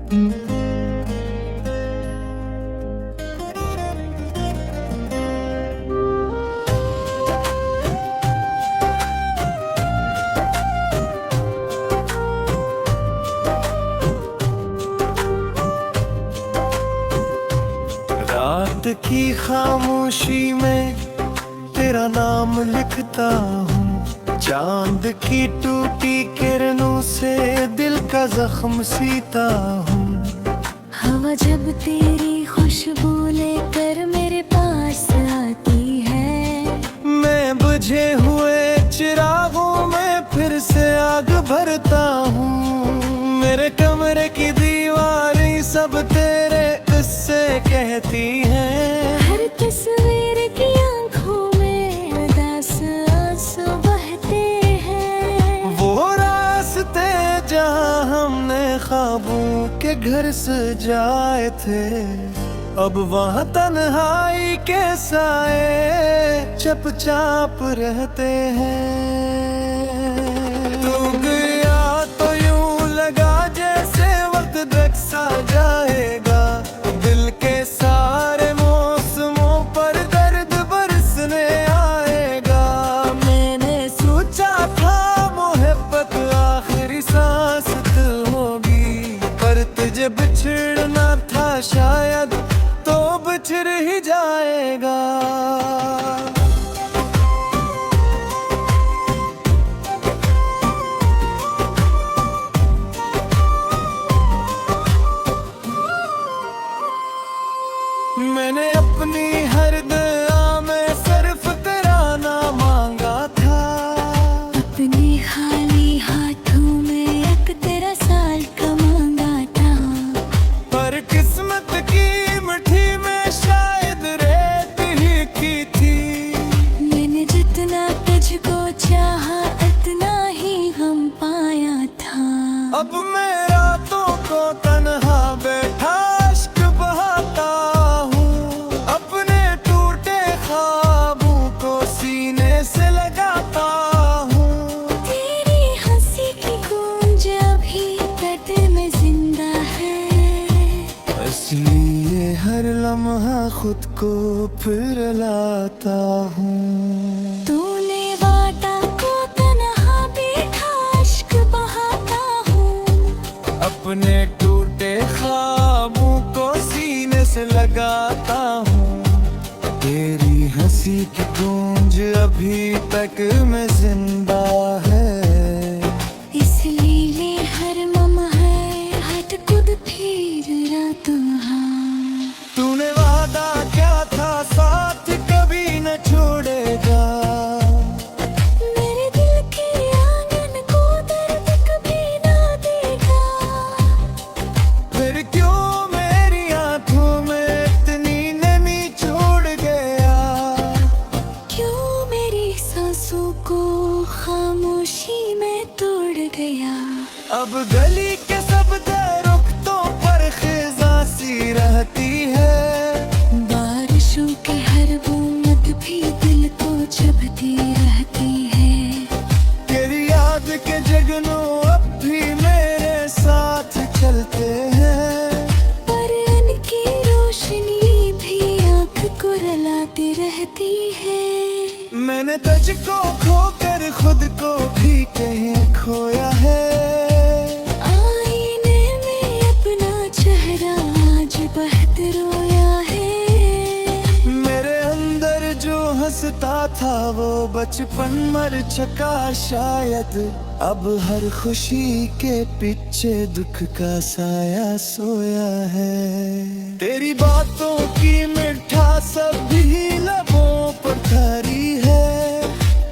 रात की खामोशी में तेरा नाम लिखता हूँ, चांद की टूटी किरणों से दिल का जख्म सीता हूँ। हवा जब तेरी खुशबू लेकर मेरे पास आती है, मैं बुझे हुए चिरागों में फिर से आग भरता हूँ। मेरे कमरे की दीवारें सब तेरे किस्से कहती हैं। हर तस्वीर की आंखों में उदास आंसू बहते हैं। वो रास्ते जहाँ हमने ख्वाबों के घर सजाए थे, अब वहाँ तन्हाई के साए चुपचाप रहते हैं। तू गया तो यूं लगा जैसे वक्त दर सा जाएगा, दिल के सारे मौसमों पर दर्द बरसने आएगा। मैंने सोचा था मोहब्बत आखिरी सांस दिल होगी, पर तुझे बिछड़ना था शायद तो बिछड़ ही जाएगा। मैंने अपनी हर दुआ में सिर्फ तेरा नाम मांगा था, अपने खाली हाथों में एक तेरा साल का मांगा था। पर किस्मत की मिट्टी में शायद रेत ही की थी। मैंने जितना तुझको चाहा इतना ही गम पाया था। अब मैं रातों को तन्हा बैठा इश्क बहाता हूँ, अपने टूटे ख्वाबों को सीने से लगाता हूँ। तेरी हंसी की गूंज अभी तक में जिंदा है, इसलिए हर लम्हा खुद को फिर लाता हूँ। तूने वादा को तन्हा बैठा इश्क बहाता हूँ। अपने टूटे ख्वाबों को सीने से लगाता हूँ। तेरी हंसी की गूंज अभी तक में जिंदा है, इसलिए हर लम्हा हट खुद फिर रात हाँ। तूने वादा क्या था साथ कभी न छोड़ेगा, मेरे दिल के आंगन को दर्द कभी ना देगा। फिर क्यों मेरी आंखों में इतनी नमी छोड़ गया। क्यों मेरी सांसों को खामोशी में तोड़ गया। अब गली के सब दरख्तों पर खिज़ां सी रहती है, बारिशों के हर बूंद भी दिल को चुभती रहती है। तेरी याद के जगनों अब भी मेरे साथ चलते हैं, पर इनकी रोशनी भी आँख को रुलाती रहती है। मैंने तुझको खोकर खुद को भी कहीं खोया है। आईने में अपना चेहरा आज बहुत रोया है। मेरे अंदर जो हंसता था वो बचपन मर चुका शायद, अब हर खुशी के पीछे दुख का साया सोया है। तेरी बातों की मिठास भी लबों पर ठहरी है,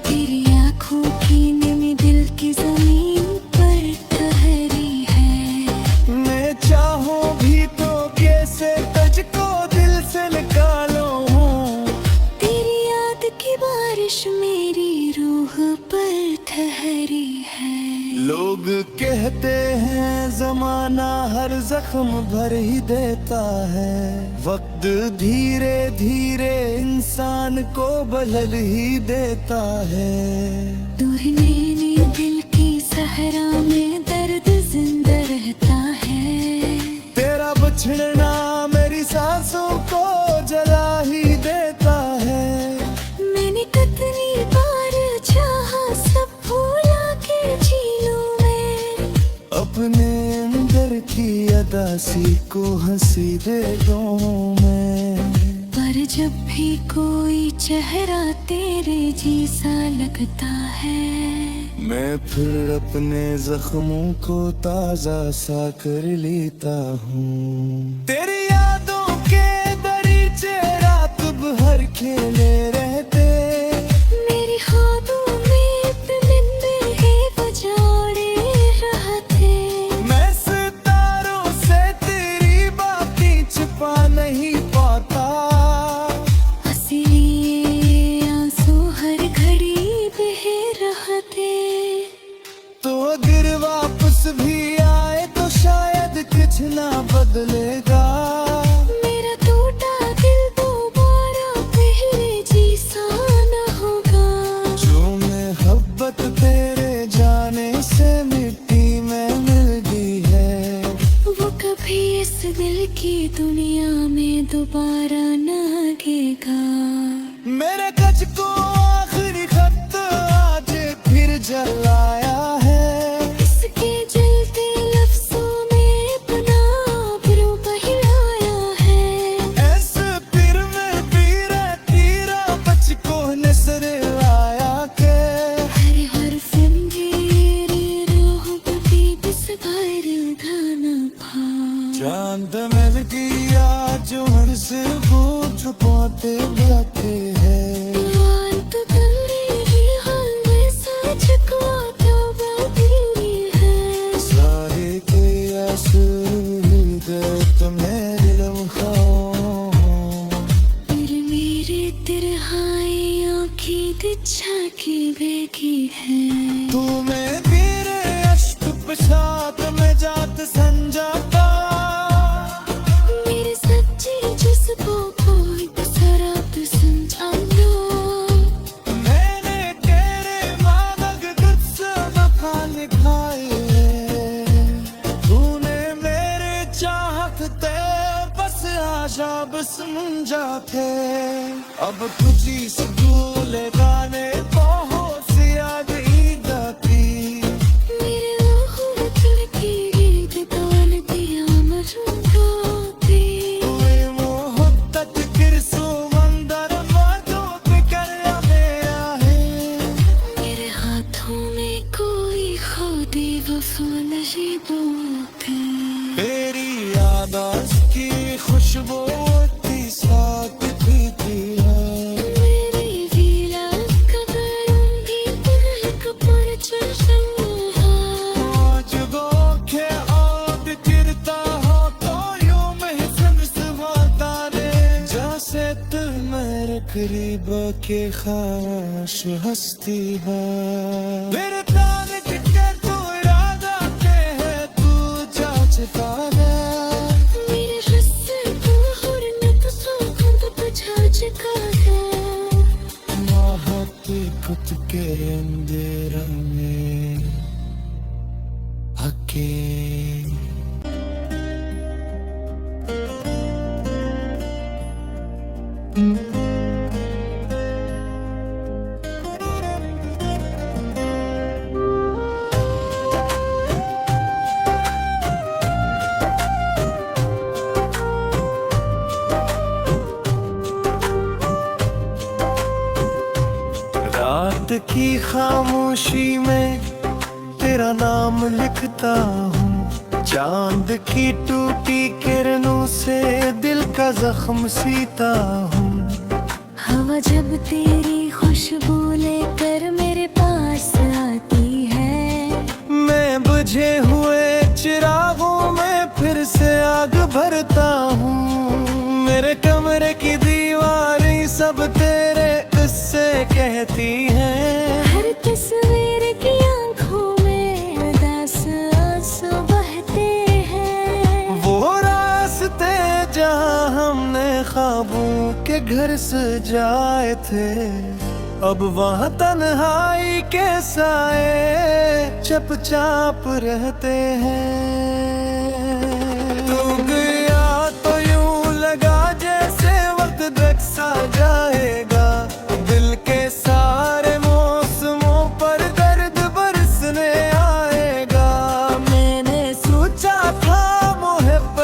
तेरी आँखों की नमी दिल की जमीन पर ठहरी है। मैं चाहूं भी तो कैसे तुझको दिल से निकालूं। तेरी याद की बारिश मेरी रूह पर ठहरी है। लोग कहते हैं जमाना हर जख्म भर ही देता है, वक्त धीरे धीरे इंसान को बदल ही देता है। दूरने दिल की सहरा में दर्द जिंदा रहता है। उदासी को हंसी दे दूं मैं। पर जब भी कोई चेहरा तेरे जैसा लगता है, मैं फिर अपने जख्मों को ताजा सा कर लेता हूँ। तेरी यादों के दरीचे रात भर खेले रहते, मेरी ख्वाबों में परिंदे ही बजाड़े रहते। मैं सितारों से तेरी बातें छिपा नहीं पाता, इसलिए आंसू हर घड़ी बह रहते। तो अगर वापस भी आए तो शायद कुछ ना बदलेगा। मेरा टूटा दिल दोबारा पहले जैसा न होगा। जो मोहब्बत तेरे जाने से मिट्टी में मिल गई है, वो कभी इस दिल की दुनिया में दोबारा न आएगा। मेरे कच को आखिरी खत आज फिर जलाया है, इसके जलते लफ्जों में अपना आबरू बहिलाया है। ऐसे फिर में पीरा तीरा बच को नजर आया के। हर हर्फ मेरी रूह बदी बिस्वार गाना था। चांद मिल गया जो हर से वो छुपाते जाते हैं। दीवार तो तेरी हाल में सच को तौबा है। सारे के आंसू गए तुम्हारे लम्हों, फिर मेरे तिरहाई आँखें दिच्छा की बेगी है। तू में तेरे अश्क पेशाब में जात संजाता, मेरे सच्चे जज्बों को एक शराब समझाना। मैंने तेरे मांग गुस्सा वफा निभाए, तूने मेरे चाहते बस आशा बस मुंजा थे। अब तुझी से भूले गाने बहुत सी याद ईद आती, मेरे आँखों में खिड़की गीत गान दिया मरूंगाती। तूने मोहब्बत फिर समंदर वादों पे कर मेरा है। मेरे हाथों में कोई खुदी वफा नहीं बोलते। तेरी यादाश की खुशबू की साथ पीती है, मेरी वीरा कदरों भी पुरख पर चढ़ा है। आज गो के आद गिरता हो तो यूं महफिल समाता रे, जैसे तुम्हारे करीब के खास हस्ती है। मेरे ताने टिके तू इरादा के है, तू जाचता है। मेरे रस्से को और नक्शों खुद बुझा चुका है। मोहब्बत खुद के अंधेरा में हके। रात की खामोशी में तेरा नाम लिखता हूँ, चांद की टूटी किरणों से दिल का जख्म सीता हूँ। हवा जब तेरी खुशबू लेकर मेरे पास आती है, मैं बुझे हुए चिरागों में फिर से आग भरता हूँ। मेरे कमरे की दीवारें सब तेरे किस्से कहती हैं। हर तस्वीर की आंखों में उदास आंसू बहते हैं। वो रास्ते जहाँ हमने ख्वाबों के घर सजाए थे, अब वहाँ तन्हाई के साए चुपचाप रहते हैं। तू गया तो यूं लगा जैसे वक्त रख सा जाएगा, दिल के सारे मौसमों पर दर्द बरसने आएगा। मैंने सोचा था मोहब्बत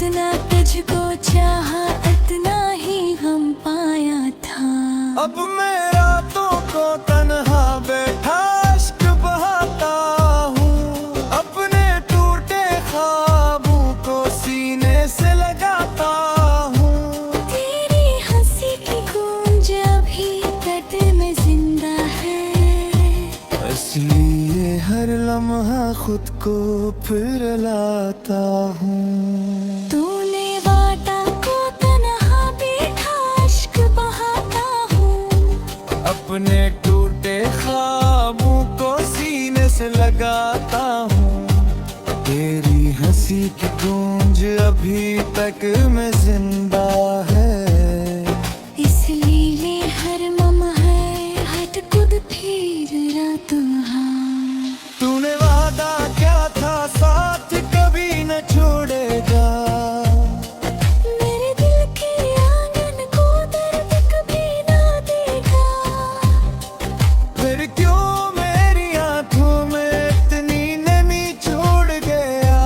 जितना तुझको चाहा इतना ही हम पाया था। अब मैं रातों को तन्हा बैठा इश्क बहाता हूँ, अपने टूटे ख्वाबों को सीने से लगाता हूँ। तेरी हंसी की गूंज अभी तक में जिंदा है, इसलिए हर लम्हा खुद को फिर लाता हूँ। तूने वादा को तन्हा बैठा इश्क बहाता हूँ, अपने टूटे ख्वाबों को सीने से लगाता हूँ। तेरी हंसी की गूंज अभी तक में जिंदा है, इसलिए हर लम्हा हट खुद फिर रातों हाँ। तूने वादा क्या था साथ कभी न छोड़ेगा, मेरे दिल के आंगन को दर्द कभी ना देगा। फिर क्यों मेरी आंखों में इतनी नमी छोड़ गया,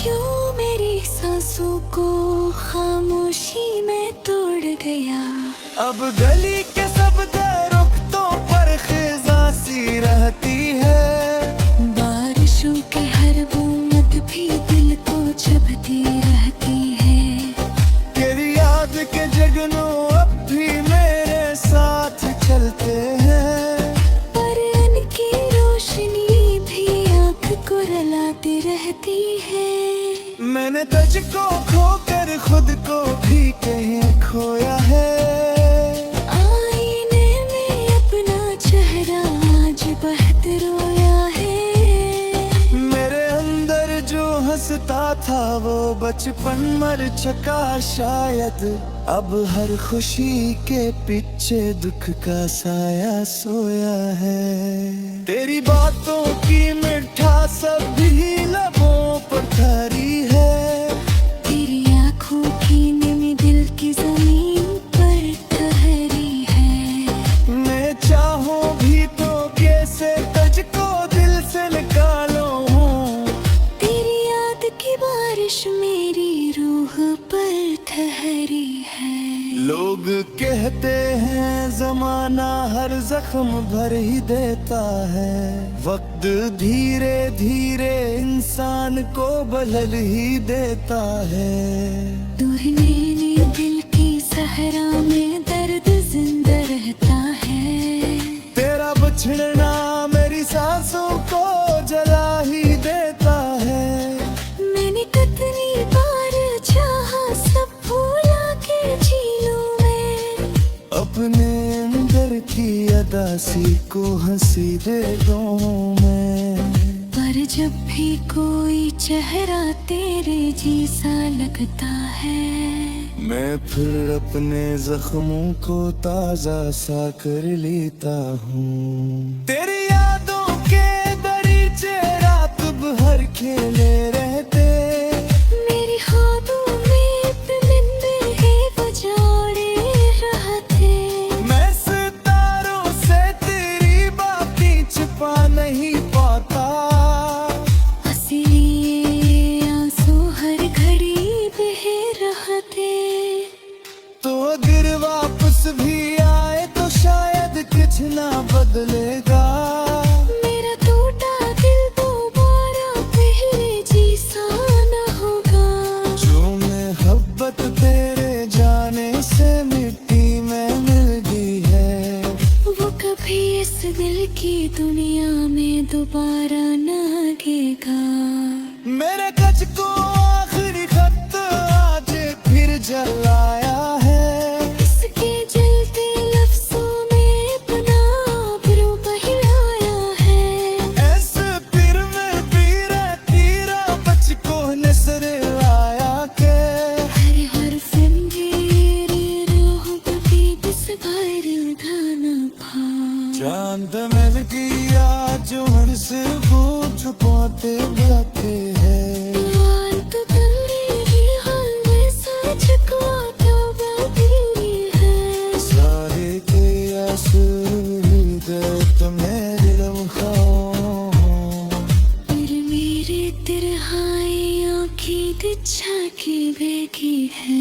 क्यों मेरी सांसों को खामोशी में तोड़ गया। अब गली के सब दरख्तों पर खिज़ां सी रहती है, बारिशों की हर बूंद भी दिल को चुभती रहती है। तेरी याद के जगनों अब भी मेरे साथ चलते हैं, पर इनकी रोशनी भी आँख को रुलाती रहती है। मैंने तुझको खोकर खुद को भी कहीं खोया है, आईने में अपना चेहरा आज बहुत रोया है। मेरे अंदर जो हंसता था वो बचपन मर चुका शायद, अब हर खुशी के पीछे दुख का साया सोया है। तेरी बातों की मिठास भी लबों पर ठहरी है, तेरी आँखों की नमी दिल की जमीन पर ठहरी है। मैं चाहूं भी तो कैसे तुझको दिल से निकालूं, तेरी याद की बारिश मेरी रूह पर ठहरी है। लोग कहते हैं जमाना हर जख्म भर ही देता है, वक्त धीरे धीरे इंसान को बदल ही देता है। तूने दिल की सहरा में दर्द जिंदा रहता है, तेरा बिछड़ना मेरी सांसों को जला ही देता है। मैंने कितनी बार चाहा सब भूला के जी लूं मैं, अपने अंदर की अदासी को हंसी दे दूं मैं, पर जब भी कोई चेहरा तेरे जैसा लगता है, मैं फिर अपने जख्मों को ताजा सा कर लेता हूँ। तेरी यादों के दरीचे रात भर खेले रहते, मेरी ख्वाबों में परिंदे ही बजाड़े रहते। मैं सितारों से तेरी बातें छिपा नहीं पाता, इसलिए आंसू हर घड़ी बह रहते। तो अगर वापस भी आए तो शायद कुछ ना बदलेगा, मेरा टूटा दिल दोबारा पहले जैसा न होगा। जो मोहब्बत तेरे जाने से मिट्टी में मिल गई है, वो कभी इस दिल की दुनिया में दोबारा न आएगा। मेरे कच को आखिरी खत आज फिर जलाया है, इसके जलते लफ्जों में अपना आबरू बहिलाया है। ऐसे फिर में पीरा तीरा बच को नजर आया के, हर हर्फ मेरी रूह बदी दिस भर गाना भा। चांद मिल गया जो हर से वो छुपाते जाते हैं। उम्मीद इच्छा की बेगी है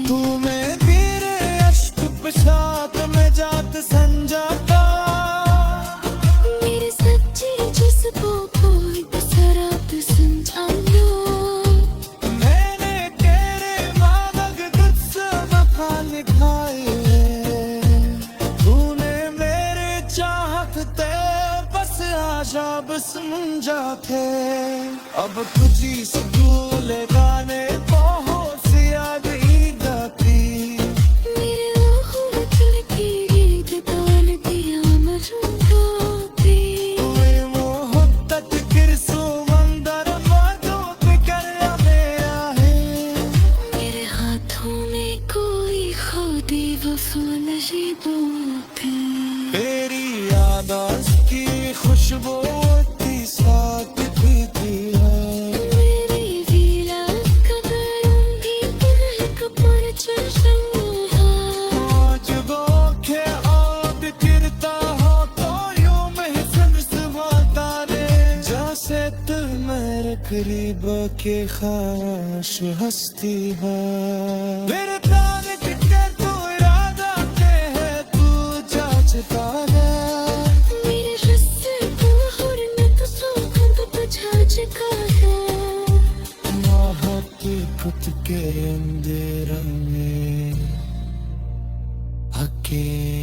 तू में मेरे अश्क पेशाब में जात संजाता मेरे सच्चे जिस्म कोई शराब समझा लो मैंने तेरे मांग तुझसे वफा निभाई तूने मेरे चाहते बस आशा बस मुंजा थे अब तुझी से भूले गाने बहुत सी याद ईद आती मेरे आँखों में खिलती ईद तान दिया मरूंगी तूने मोहब्बत किरसो मंदर मादो बिकर मेरा है मेरे हाथों में कोई खोदी वफा नशीबों थे तेरी याद की खुशबू इतनी साथ पीती है मेरी वीरा करूंगी पुनः कपर चर्चा मौजूदों के आब गिरता हो तो यूं महसन समाता रे जैसे तुम्हारे करीब के खास हस्ती है मेरे प्राण के तू इरादा के है तू जाचता है मेरे रस्ते को हरने तो सोखंद बुझा चुका है मोहब्बत के अंधेरे में अकेले